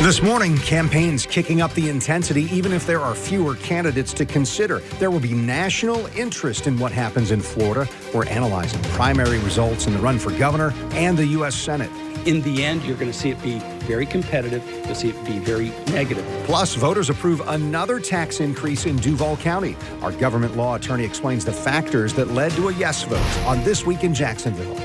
This morning, campaigns kicking up the intensity even if there are fewer candidates to consider. There will be national interest in what happens in Florida. We're analyzing primary results in the run for governor and the U.S. Senate. In the end, you're going to see it be very competitive. You'll see it be very negative. Plus, voters approve another tax increase in Duval County. Our government law attorney explains the factors that led to a yes vote on This Week in Jacksonville.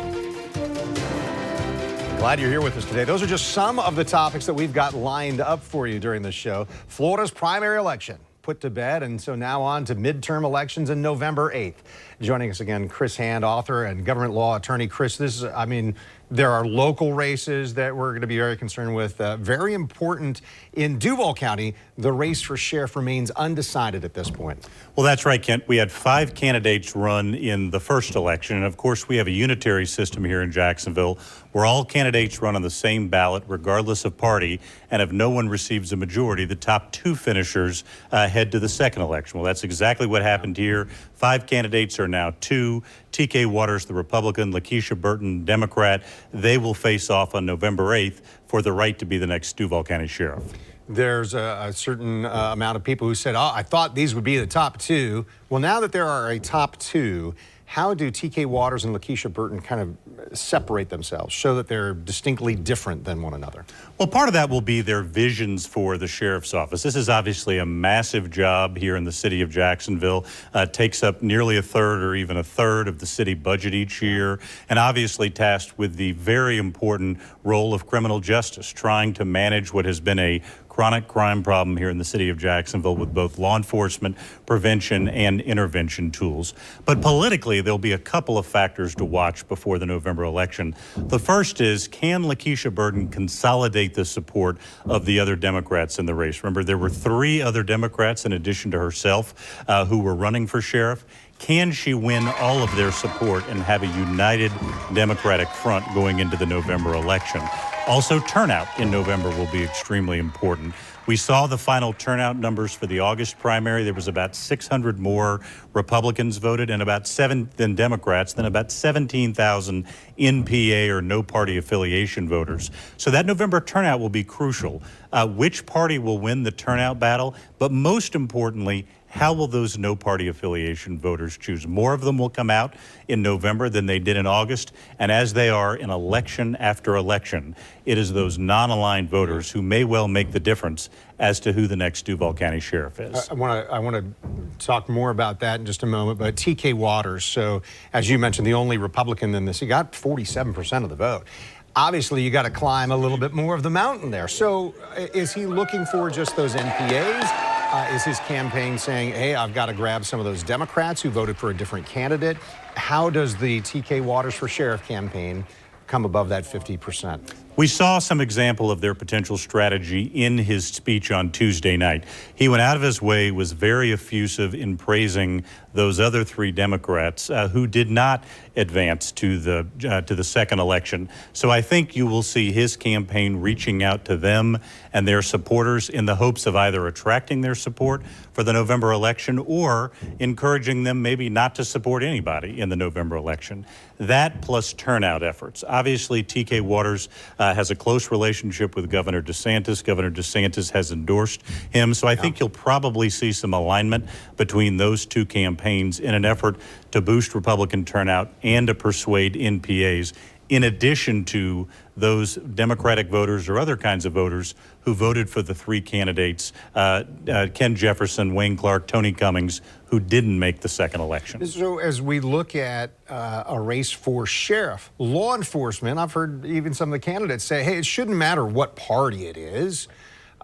Glad you're here with us today. Those are just some of the topics that we've got lined up for you during the show. Florida's primary election put to bed, and so now on to midterm elections on November 8th. Joining us again, Chris Hand, author and government law attorney. Chris, this is, there are local races that we're going to be very concerned with. Very important in Duval County. The race for sheriff remains undecided at this point. Well, that's right, Kent. We had 5 candidates run in the first election. And of course, we have a unitary system here in Jacksonville where all candidates run on the same ballot, regardless of party. And if no one receives a majority, the top 2 finishers head to the second election. Well, that's exactly what happened here. 5 candidates are now 2. T.K. Waters, the Republican, Lakeisha Burton, Democrat. They will face off on November 8th for the right to be the next Duval County sheriff. There's a certain amount of people who said, oh, I thought these would be the top 2. Well, now that there are a top 2, how do T.K. Waters and Lakeisha Burton kind of separate themselves, show that they're distinctly different than one another? Well, part of that will be their visions for the sheriff's office. This is obviously a massive job here in the city of Jacksonville. Takes up nearly a third or even a third of the city budget each year, and obviously tasked with the very important role of criminal justice, trying to manage what has been a chronic crime problem here in the city of Jacksonville with both law enforcement, prevention, and intervention tools. But politically, there'll be a couple of factors to watch before the November election. The first is, can Lakeisha Burton consolidate the support of the other Democrats in the race? Remember, there were 3 other Democrats in addition to herself who were running for sheriff. Can she win all of their support and have a united Democratic front going into the November election? Also, turnout in November will be extremely important. We saw the final turnout numbers for the August primary. There was about 600 more Republicans voted and about 7 than Democrats, then about 17,000 NPA or no party affiliation voters. So that November turnout will be crucial. Which party will win the turnout battle? But most importantly, how will those no party affiliation voters choose? More of them will come out in November than they did in August. And as they are in election after election, it is those non-aligned voters who may well make the difference as to who the next Duval County sheriff is. I want to talk more about that in just a moment, but T.K. Waters, so as you mentioned, the only Republican in this, he got 47% of the vote. Obviously, you got to climb a little bit more of the mountain there. So is he looking for just those NPAs? Is his campaign saying, hey, I've got to grab some of those Democrats who voted for a different candidate? How does the T.K. Waters for Sheriff campaign come above that 50%? We saw some example of their potential strategy in his speech on Tuesday night. He went out of his way, was very effusive in praising those other 3 Democrats who did not advance to the second election. So I think you will see his campaign reaching out to them and their supporters in the hopes of either attracting their support for the November election or encouraging them maybe not to support anybody in the November election. That plus turnout efforts. Obviously, T.K. Waters has a close relationship with Governor DeSantis. Governor DeSantis has endorsed him. So I think you'll probably see some alignment between those 2 campaigns in an effort to boost Republican turnout and to persuade NPAs, in addition to those Democratic voters or other kinds of voters who voted for the 3 candidates, Ken Jefferson, Wayne Clark, Tony Cummings, who didn't make the second election. So as we look at a race for sheriff, law enforcement, I've heard even some of the candidates say, hey, it shouldn't matter what party it is.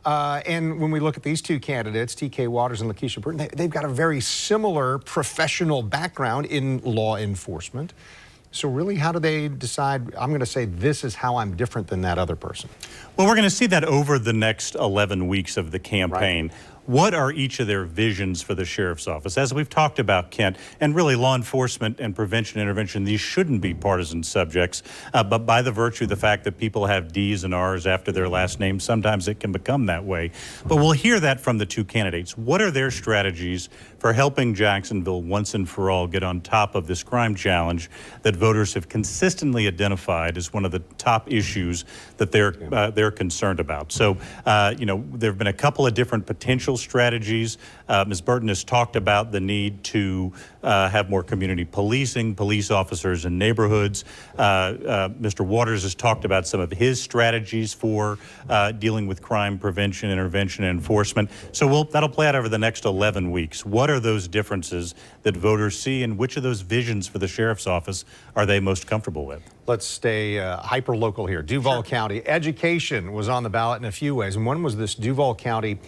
And when we look at these 2 candidates, T.K. Waters and Lakeisha Burton, they've got a very similar professional background in law enforcement. So really, how do they decide, I'm going to say this is how I'm different than that other person? Well, we're going to see that over the next 11 weeks of the campaign. Right. what are each of their visions for the sheriff's office? As we've talked about, Kent, and really law enforcement and prevention intervention, these shouldn't be partisan subjects, but by the virtue of the fact that people have D's and R's after their last name, sometimes it can become that way. But we'll hear that from the two candidates. What are their strategies for helping Jacksonville once and for all get on top of this crime challenge that voters have consistently identified as one of the top issues that they're concerned about? So, there have been a couple of different potential strategies. Ms. Burton has talked about the need to have more community policing, police officers in neighborhoods. Mr. Waters has talked about some of his strategies for dealing with crime prevention, intervention, and enforcement. So that'll play out over the next 11 weeks. What are those differences that voters see, and which of those visions for the sheriff's office are they most comfortable with? Let's stay hyper-local here. Duval County. Education was on the ballot in a few ways, and one was this Duval County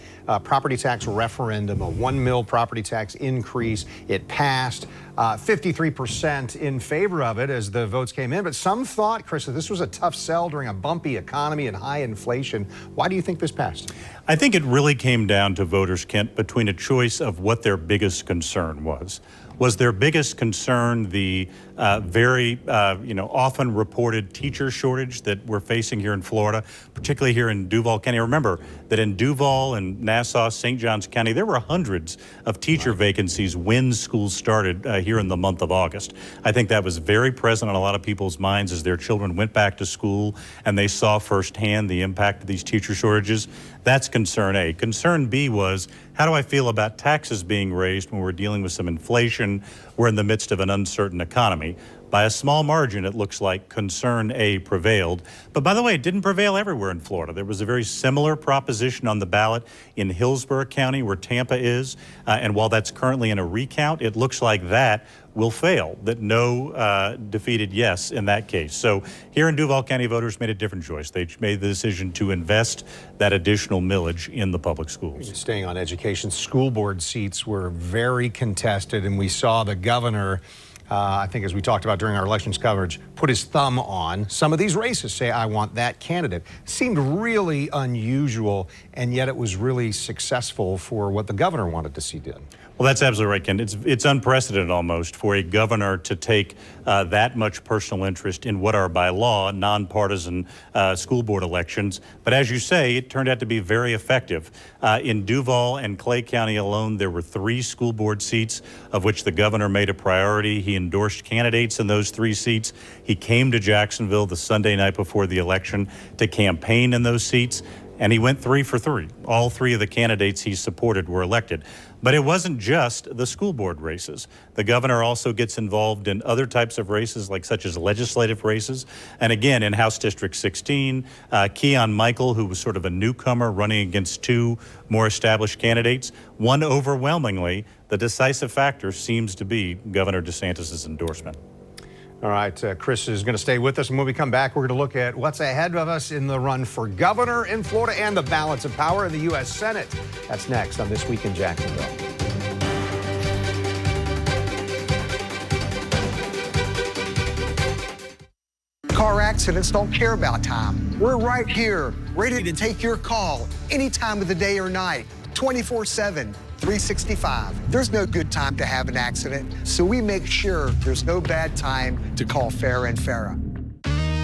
property tax referendum, a $1 mil property tax increase. It passed 53% in favor of it as the votes came in, but some thought, Chris, that this was a tough sell during a bumpy economy and high inflation. Why do you think this passed? I think it really came down to voters, Kent, between a choice of what their biggest concern was. Was their biggest concern the very often reported teacher shortage that we're facing here in Florida, particularly here in Duval County? Remember that in Duval and Nassau, St. Johns County, there were hundreds of teacher vacancies when schools started here in the month of August. I think that was very present on a lot of people's minds as their children went back to school and they saw firsthand the impact of these teacher shortages. That's concern A. Concern B was, how do I feel about taxes being raised when we're dealing with some inflation? We're in the midst of an uncertain economy. By a small margin, it looks like concern A prevailed. But by the way, it didn't prevail everywhere in Florida. There was a very similar proposition on the ballot in Hillsborough County, where Tampa is. And while that's currently in a recount, it looks like that will fail, that no defeated yes in that case. So here in Duval County, voters made a different choice. They made the decision to invest that additional millage in the public schools. Staying on education, school board seats were very contested, and we saw the governor, I think as we talked about during our elections coverage, put his thumb on some of these races, say, I want that candidate. Seemed really unusual, and yet it was really successful for what the governor wanted to see done. Well, that's absolutely right, Ken. It's unprecedented almost for a governor to take that much personal interest in what are by law nonpartisan school board elections. But as you say, it turned out to be very effective. In Duval and Clay County alone, there were 3 school board seats of which the governor made a priority. He endorsed candidates in those 3 seats. He came to Jacksonville the Sunday night before the election to campaign in those seats, and he went 3 for 3. All 3 of the candidates he supported were elected. But it wasn't just the school board races. The governor also gets involved in other types of races, such as legislative races. And again, in House District 16, Keon Michael, who was sort of a newcomer running against 2 more established candidates, won overwhelmingly. The decisive factor seems to be Governor DeSantis' endorsement. All right, Chris is going to stay with us, and when we come back, we're going to look at what's ahead of us in the run for governor in Florida and the balance of power in the U.S. Senate. That's next on This Week in Jacksonville. Car accidents don't care about time. We're right here, ready to take your call any time of the day or night, 24/7. 365. There's no good time to have an accident, so we make sure there's no bad time to call Farah and Farah.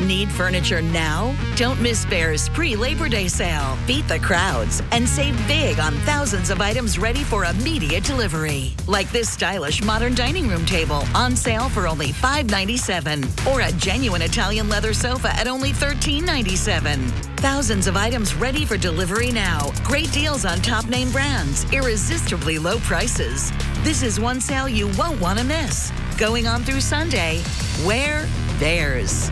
Need furniture now? Don't miss Bear's pre-Labor Day sale. Beat the crowds and save big on thousands of items ready for immediate delivery. Like this stylish modern dining room table on sale for only $5.97, or a genuine Italian leather sofa at only $13.97. Thousands of items ready for delivery now. Great deals on top name brands, irresistibly low prices. This is one sale you won't want to miss. Going on through Sunday. Where? Bears.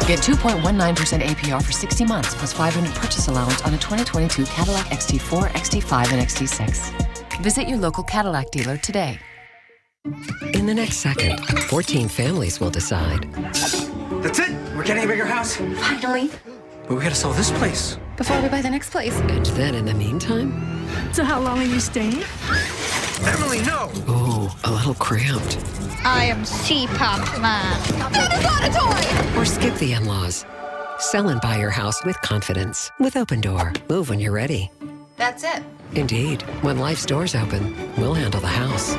Get 2.19% APR for 60 months plus $500 purchase allowance on a 2022 Cadillac XT4, XT5, and XT6. Visit your local Cadillac dealer today. In the next second, 14 families will decide. That's it. We're getting a bigger house. Finally. but we gotta sell this place Before we buy the next place. And then in the meantime... So how long are you staying? Emily, no! Ooh, a little cramped. I am C-Pop Man. That is not a toy! Or skip the in-laws. Sell and buy your house with confidence. With Open Door. Move when you're ready. That's it. Indeed. When life's doors open, we'll handle the house.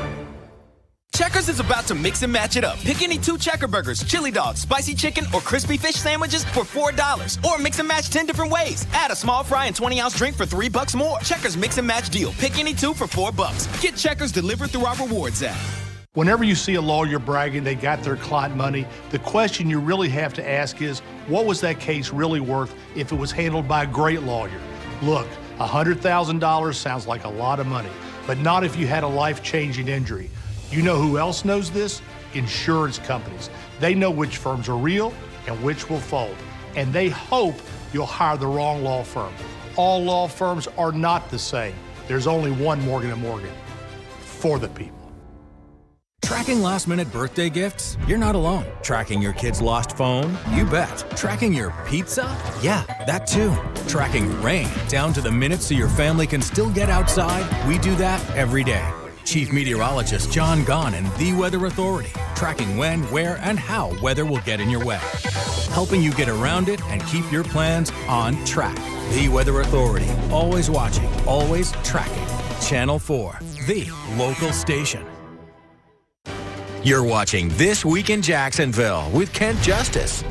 Checkers is about to mix and match it up. Pick any 2 Checker burgers, chili dogs, spicy chicken, or crispy fish sandwiches for $4. Or mix and match 10 different ways. Add a small fry and 20-ounce drink for $3 more. Checkers mix and match deal. Pick any 2 for $4. Get Checkers delivered through our rewards app. Whenever you see a lawyer bragging they got their client money, the question you really have to ask is, what was that case really worth if it was handled by a great lawyer? Look, $100,000 sounds like a lot of money, but not if you had a life-changing injury. You know who else knows this? Insurance companies. They know which firms are real and which will fold, and they hope you'll hire the wrong law firm. All law firms are not the same. There's only one Morgan & Morgan. For the people. Tracking last-minute birthday gifts? You're not alone. Tracking your kid's lost phone? You bet. Tracking your pizza? Yeah, that too. Tracking rain down to the minute so your family can still get outside? We do that every day. Chief Meteorologist John Gahn and the Weather Authority, tracking when, where, and how weather will get in your way. Helping you get around it and keep your plans on track. The Weather Authority, always watching, always tracking. Channel 4, the local station. You're watching This Week in Jacksonville with Kent Justice.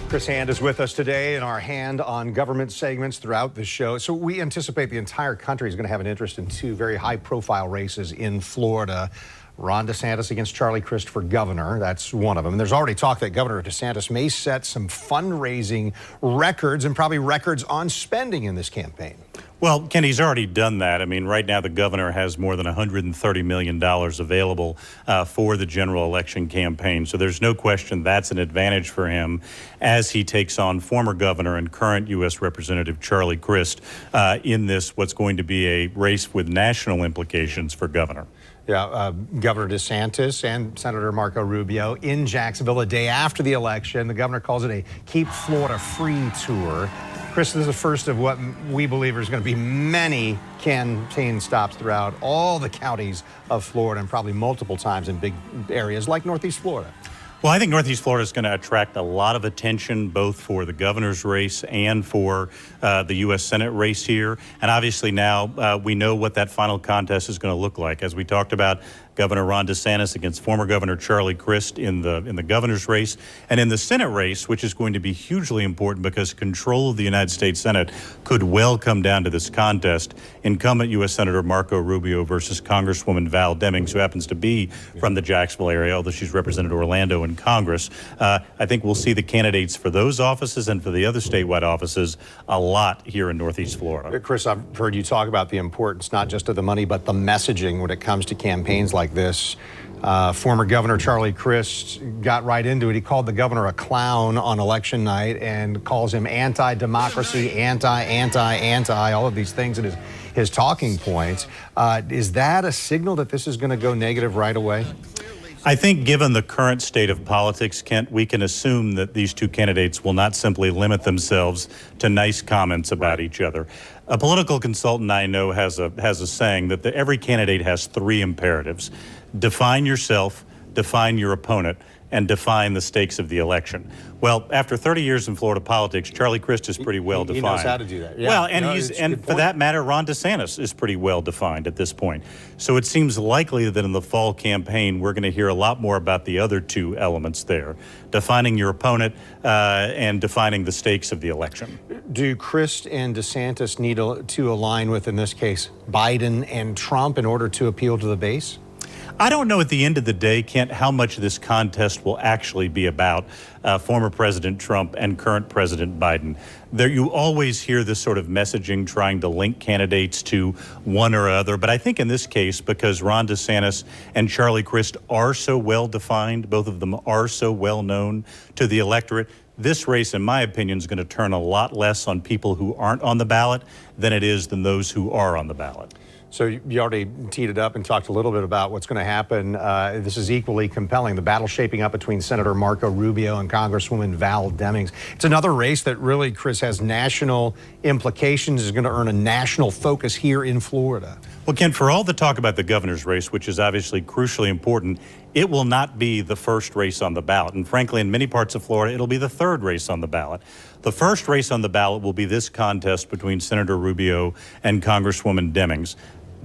Chris Hand is with us today in our Hand on Government segments throughout the show. So we anticipate the entire country is going to have an interest in 2 very high-profile races in Florida. Ron DeSantis against Charlie Crist for governor. That's one of them. And there's already talk that Governor DeSantis may set some fundraising records and probably records on spending in this campaign. Well, Ken, he's already done that. I mean, right now the governor has more than $130 million available for the general election campaign. So there's no question that's an advantage for him as he takes on former governor and current U.S. Representative Charlie Crist in this, what's going to be a race with national implications for governor. Yeah, Governor DeSantis and Senator Marco Rubio in Jacksonville a day after the election. The governor calls it a Keep Florida Free tour. Chris, this is the first of what we believe is going to be many campaign stops throughout all the counties of Florida and probably multiple times in big areas like Northeast Florida. Well, I think Northeast Florida is going to attract a lot of attention, both for the governor's race and for the U.S. Senate race here. And obviously now we know what that final contest is going to look like. As we talked about, Governor Ron DeSantis against former Governor Charlie Crist in the governor's race, and in the Senate race, which is going to be hugely important because control of the United States Senate could well come down to this contest. Incumbent U.S. Senator Marco Rubio versus Congresswoman Val Demings, who happens to be from the Jacksonville area, although she's represented Orlando in Congress. I think we'll see the candidates for those offices and for the other statewide offices a lot here in Northeast Florida. Chris, I've heard you talk about the importance not just of the money, but the messaging when it comes to campaigns like this. Former Governor Charlie Crist got right into it. He called the governor a clown on election night and calls him anti-democracy, anti, all of these things in his talking points. Is that a signal that this is going to go negative right away? I think given the current state of politics, Kent, we can assume that these two candidates will not simply limit themselves to nice comments about each other. A political consultant I know has a saying that every candidate has 3 imperatives: define yourself, define your opponent, and define the stakes of the election. Well, after 30 years in Florida politics, Charlie Crist is pretty well defined. He knows how to do that. Yeah. Well, and for that matter, Ron DeSantis is pretty well defined at this point. So it seems likely that in the fall campaign, we're going to hear a lot more about the other 2 elements there: defining your opponent and defining the stakes of the election. Do Crist and DeSantis need to align with, in this case, Biden and Trump in order to appeal to the base? I don't know at the end of the day, Kent, how much this contest will actually be about former President Trump and current President Biden. You always hear this sort of messaging trying to link candidates to one or other. But I think in this case, because Ron DeSantis and Charlie Crist are so well defined, both of them are so well known to the electorate, this race, in my opinion, is going to turn a lot less on people who aren't on the ballot than it is than those who are on the ballot. So you already teed it up and talked a little bit about what's going to happen. This is equally compelling. The battle shaping up between Senator Marco Rubio and Congresswoman Val Demings. It's another race that really, Chris, has national implications, is going to earn a national focus here in Florida. Well, Ken, for all the talk about the governor's race, which is obviously crucially important, it will not be the first race on the ballot. And frankly, in many parts of Florida, it'll be the third race on the ballot. The first race on the ballot will be this contest between Senator Rubio and Congresswoman Demings.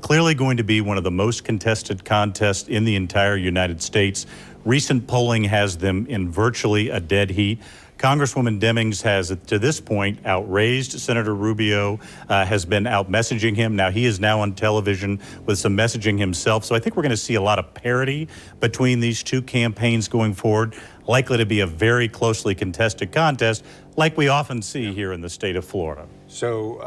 Clearly going to be one of the most contested contests in the entire United States. Recent polling has them in virtually a dead heat. Congresswoman Demings has, to this point, outraised Senator Rubio, has been out messaging him. Now, he is now on television with some messaging himself. So I think we're going to see a lot of parity between these two campaigns going forward. Likely to be a very closely contested contest, like we often see here in the state of Florida. So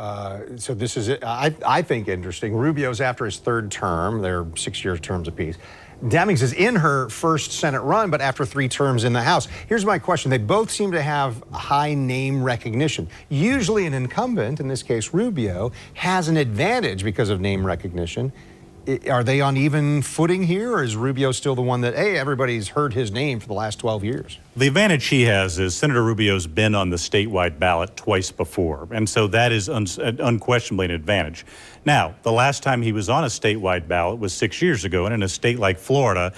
this is, I think, interesting. Rubio's after his third term. They're 6-year terms apiece. Demings is in her first Senate run, but after 3 terms in the House. Here's my question. They both seem to have high name recognition. Usually an incumbent, in this case Rubio, has an advantage because of name recognition. Are they on even footing here, or is Rubio still the one that, hey, everybody's heard his name for the last 12 years? The advantage she has is Senator Rubio's been on the statewide ballot twice before, and so that is unquestionably an advantage. Now, the last time he was on a statewide ballot was 6 years ago, and in a state like Florida,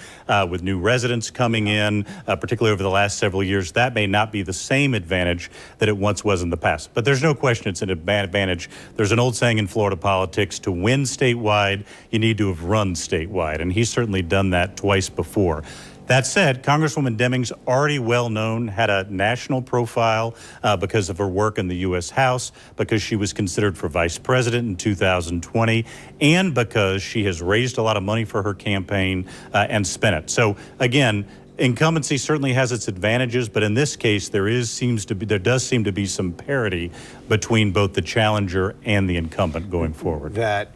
with new residents coming in, particularly over the last several years, that may not be the same advantage that it once was in the past. But there's no question it's an advantage. There's an old saying in Florida politics, to win statewide, you need to have run statewide, and he's certainly done that twice before. That said, Congresswoman Demings, already well known, had a national profile because of her work in the U.S. House, because she was considered for vice president in 2020, and because she has raised a lot of money for her campaign and spent it. So again, incumbency certainly has its advantages, but in this case, there does seem to be some parity between both the challenger and the incumbent going forward. That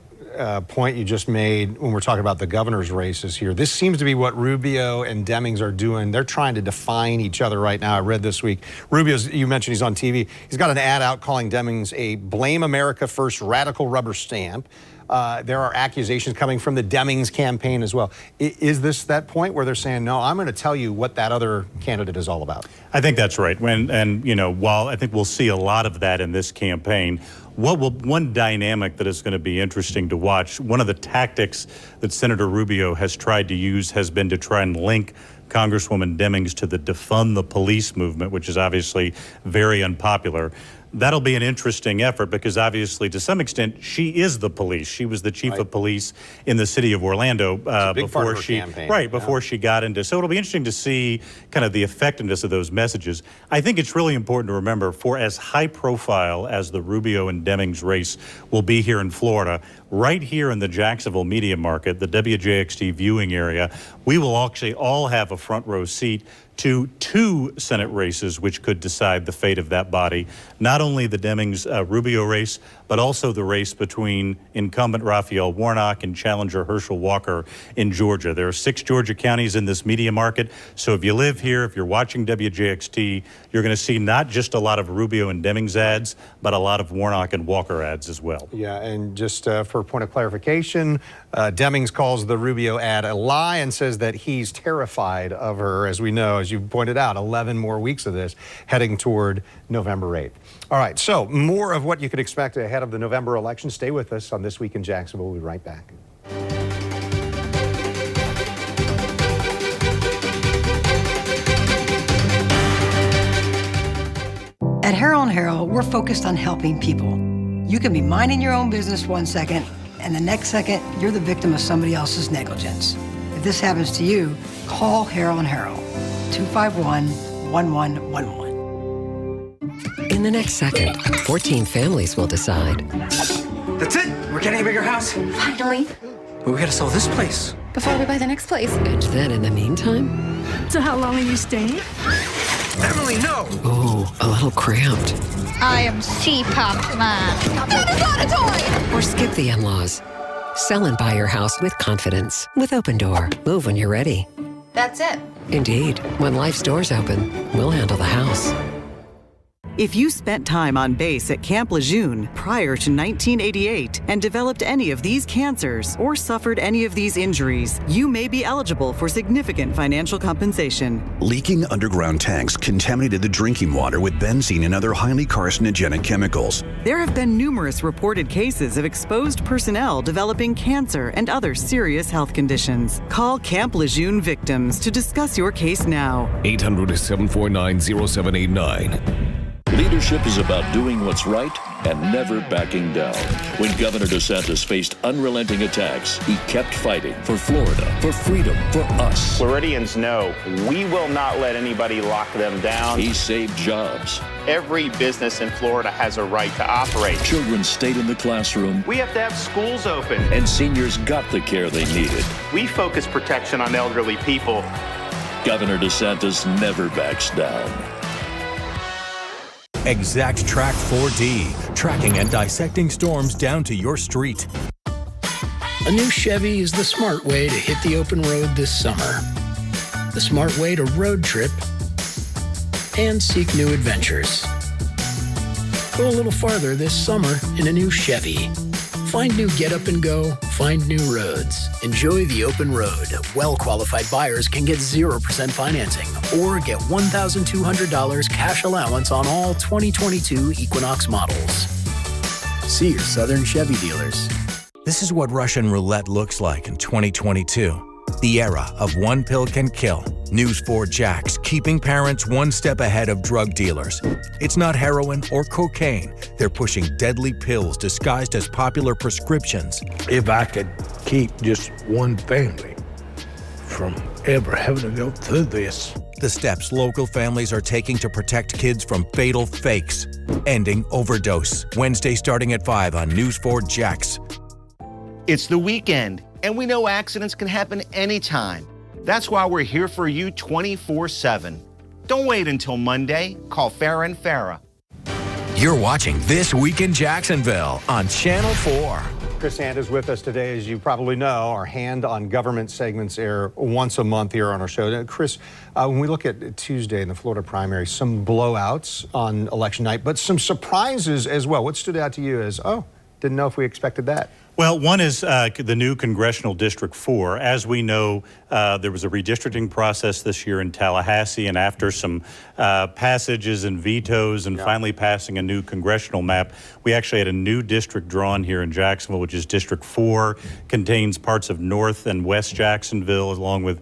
point you just made when we're talking about the governor's races here, this seems to be what Rubio and Demings are doing. They're trying to define each other right now. I read this week, Rubio's, you mentioned he's on TV, he's got an ad out calling Demings a Blame America First radical rubber stamp. There are accusations coming from the Demings campaign as well. Is this that point where they're saying, no, I'm going to tell you what that other candidate is all about? I think that's right. While I think we'll see a lot of that in this campaign, one dynamic that is going to be interesting to watch, one of the tactics that Senator Rubio has tried to use has been to try and link Congresswoman Demings to the defund the police movement, which is obviously very unpopular. That'll be an interesting effort because obviously, to some extent, she is the police. She was the chief of police in the city of Orlando before she got into. So it'll be interesting to see kind of the effectiveness of those messages. I think it's really important to remember, for as high profile as the Rubio and Demings race will be here in Florida, right here in the Jacksonville media market, the WJXT viewing area, we will actually all have a front row seat to 2 Senate races which could decide the fate of that body. Not only the Demings-Rubio race, but also the race between incumbent Raphael Warnock and challenger Herschel Walker in Georgia. There are 6 Georgia counties in this media market, so if you live here, if you're watching WJXT, you're going to see not just a lot of Rubio and Demings ads, but a lot of Warnock and Walker ads as well. Yeah, and just for a point of clarification, Demings calls the Rubio ad a lie and says that he's terrified of her, as we know, as you pointed out, 11 more weeks of this, heading toward November 8th. All right, so more of what you could expect ahead of the November election. Stay with us on This Week in Jacksonville. We'll be right back. At Harrell & Harrell, we're focused on helping people. You can be minding your own business one second, and the next second, you're the victim of somebody else's negligence. If this happens to you, call Harrell & Harrell, 251-1111. In the next second, 14 families will decide. That's it! We're getting a bigger house. Finally. But we gotta sell this place Before we buy the next place. And then in the meantime... So how long are you staying? Emily, no! Oh, a little cramped. I am C-Pop Man. That is not a toy! Or skip the in-laws. Sell and buy your house with confidence. With Open Door. Move when you're ready. That's it. Indeed. When life's doors open, we'll handle the house. If you spent time on base at Camp Lejeune prior to 1988 and developed any of these cancers or suffered any of these injuries, you may be eligible for significant financial compensation. Leaking underground tanks contaminated the drinking water with benzene and other highly carcinogenic chemicals. There have been numerous reported cases of exposed personnel developing cancer and other serious health conditions. Call Camp Lejeune victims to discuss your case now. 800-749-0789. Leadership is about doing what's right and never backing down. When Governor DeSantis faced unrelenting attacks, he kept fighting for Florida, for freedom, for us. Floridians know we will not let anybody lock them down. He saved jobs. Every business in Florida has a right to operate. Children stayed in the classroom. We have to have schools open. And seniors got the care they needed. We focus protection on elderly people. Governor DeSantis never backs down. Exact Track 4D, tracking and dissecting storms down to your street. A new Chevy is the smart way to hit the open road this summer. The smart way to road trip and seek new adventures. Go a little farther this summer in a new Chevy. Find new get up and go, find new roads. Enjoy the open road. Well-qualified buyers can get 0% financing or get $1,200 cash allowance on all 2022 Equinox models. See your Southern Chevy dealers. This is what Russian roulette looks like in 2022. The era of one pill can kill. News 4 Jax, keeping parents one step ahead of drug dealers. It's not heroin or cocaine. They're pushing deadly pills disguised as popular prescriptions. If I could keep just one family from ever having to go through this. The steps local families are taking to protect kids from fatal fakes. Ending overdose. Wednesday starting at 5 on News 4 Jax. It's the weekend, and we know accidents can happen anytime. That's why we're here for you 24/7. Don't wait until Monday. Call Farah & Farah. You're watching This Week in Jacksonville on Channel 4. Chris Hand is with us today. As you probably know, our Hand on Government segments air once a month here on our show. Chris, when we look at Tuesday in the Florida primary, some blowouts on election night, but some surprises as well. What stood out to you as, didn't know if we expected that? Well, one is the new Congressional District 4. As we know, there was a redistricting process this year in Tallahassee, and after some passages and vetoes and finally passing a new congressional map, we actually had a new district drawn here in Jacksonville, which is District 4, contains parts of North and West Jacksonville, along with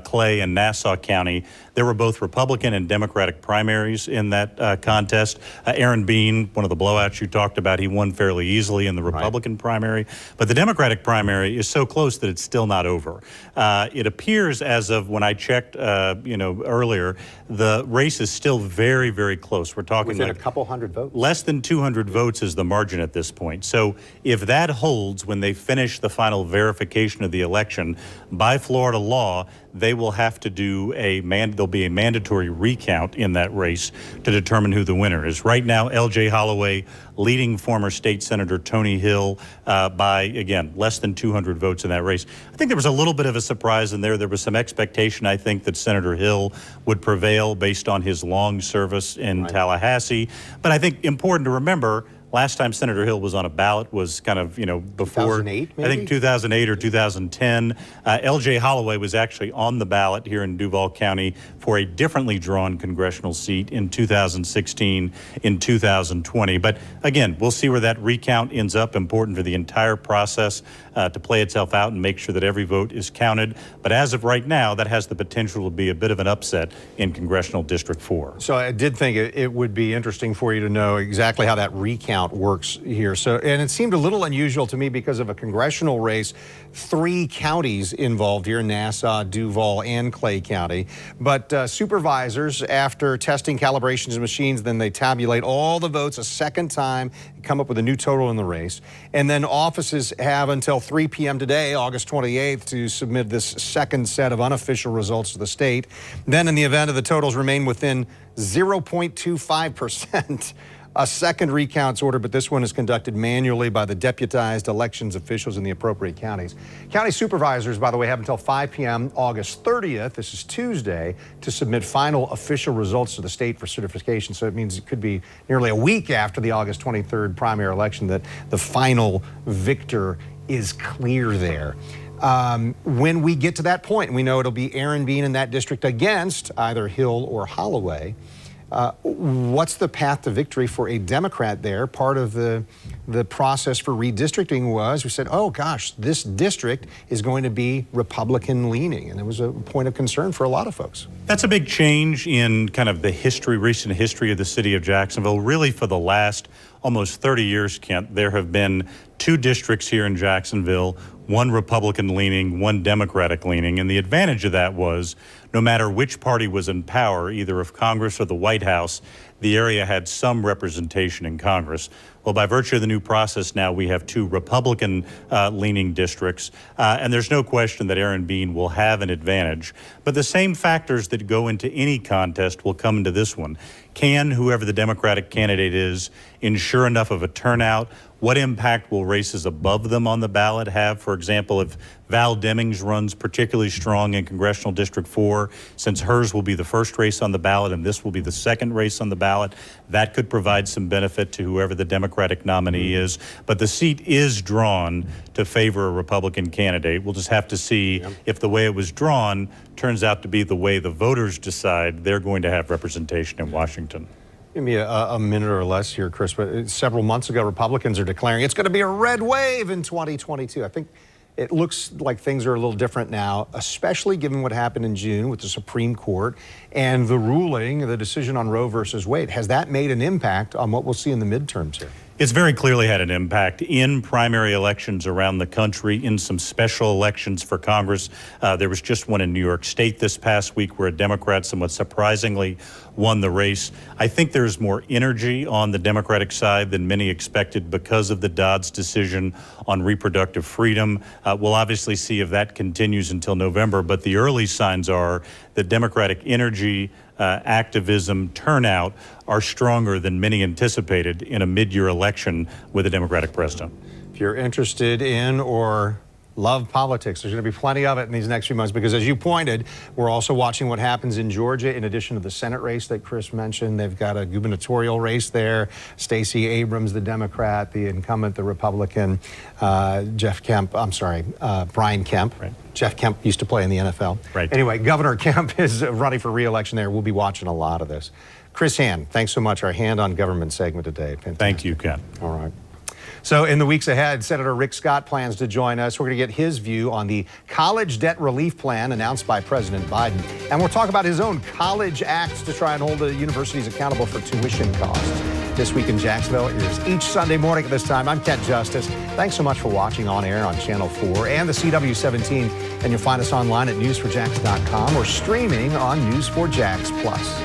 Clay and Nassau County. There were both Republican and Democratic primaries in that contest. Aaron Bean, one of the blowouts you talked about, he won fairly easily in the Republican primary. But the Democratic primary is so close that it's still not over. It appears, as of when I checked, earlier, the race is still very, very close. We're talking within like a couple hundred votes. Less than 200 votes is the margin at this point. So if that holds when they finish the final verification of the election, by Florida law, they will have to do there'll be a mandatory recount in that race to determine who the winner is. Right now, L.J. Holloway leading former state senator Tony Hill by, again, less than 200 votes in that race. I think there was a little bit of a surprise in there. There was some expectation, I think, that Senator Hill would prevail based on his long service in Tallahassee. But I think important to remember, last time Senator Hill was on a ballot was kind of, before, 2008, maybe? I think 2008 or 2010. L.J. Holloway was actually on the ballot here in Duval County for a differently drawn congressional seat in 2016, in 2020. But again, we'll see where that recount ends up. Important for the entire process to play itself out and make sure that every vote is counted. But as of right now, that has the potential to be a bit of an upset in Congressional District 4. So I did think it would be interesting for you to know exactly how that recount works here. So, and it seemed a little unusual to me because of a congressional race, 3 counties involved here, Nassau, Duval, and Clay County. But supervisors, after testing calibrations of machines, then they tabulate all the votes a second time, come up with a new total in the race. And then offices have until 3 p.m. today, August 28th, to submit this second set of unofficial results to the state. Then in the event of the totals remain within 0.25%, a second recounts order, but this one is conducted manually by the deputized elections officials in the appropriate counties. County supervisors, by the way, have until 5 p.m. August 30th, this is Tuesday, to submit final official results to the state for certification. So it means it could be nearly a week after the August 23rd primary election that the final victor is clear there. When we get to that point, we know it'll be Aaron Bean in that district against either Hill or Holloway. What's the path to victory for a Democrat there? Part of the process for redistricting was we said, oh gosh, this district is going to be Republican leaning. And it was a point of concern for a lot of folks. That's a big change in kind of the recent history of the city of Jacksonville. Really for the last almost 30 years, Kent, there have been 2 districts here in Jacksonville, one Republican leaning, one Democratic leaning. And the advantage of that was no matter which party was in power, either of Congress or the White House, the area had some representation in Congress. Well, by virtue of the new process now, we have 2 Republican leaning districts, and there's no question that Aaron Bean will have an advantage. But the same factors that go into any contest will come into this one. Can whoever the Democratic candidate is ensure enough of a turnout? What impact will races above them on the ballot have? For example, if Val Demings runs particularly strong in Congressional District 4, since hers will be the first race on the ballot and this will be the second race on the ballot, that could provide some benefit to whoever the Democratic nominee is. But the seat is drawn to favor a Republican candidate. We'll just have to see if the way it was drawn turns out to be the way the voters decide they're going to have representation in Washington. Give me a minute or less here, Chris, but several months ago, Republicans are declaring it's going to be a red wave in 2022. I think it looks like things are a little different now, especially given what happened in June with the Supreme Court and the ruling, the decision on Roe versus Wade. Has that made an impact on what we'll see in the midterms here? It's very clearly had an impact in primary elections around the country, in some special elections for Congress. There was just one in New York State this past week where a Democrat somewhat surprisingly won the race. I think there's more energy on the Democratic side than many expected because of the Dodd's decision on reproductive freedom. We'll obviously see if that continues until November, but the early signs are that Democratic energy, activism, turnout are stronger than many anticipated in a mid-year election with a Democratic president. If you're interested in or love politics, there's going to be plenty of it in these next few months because, as you pointed, we're also watching what happens in Georgia in addition to the Senate race that Chris mentioned. They've got a gubernatorial race there. Stacey Abrams, the Democrat, the incumbent, the Republican, Brian Kemp. Right. Jeff Kemp used to play in the NFL. Right. Anyway, Governor Kemp is running for re-election there. We'll be watching a lot of this. Chris Hand, thanks so much. Our Hand on Government segment today. Fantastic. Thank you, Ken. All right. So in the weeks ahead, Senator Rick Scott plans to join us. We're going to get his view on the college debt relief plan announced by President Biden. And we'll talk about his own college acts to try and hold the universities accountable for tuition costs. This Week in Jacksonville is each Sunday morning at this time. I'm Kent Justice. Thanks so much for watching on air on Channel 4 and the CW17. And you'll find us online at news4jax.com or streaming on News4Jax Plus.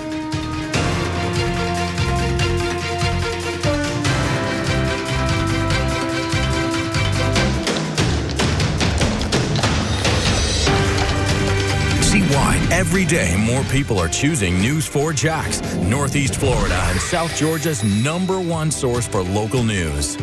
See why every day more people are choosing News 4 Jax, Northeast Florida and South Georgia's #1 source for local news.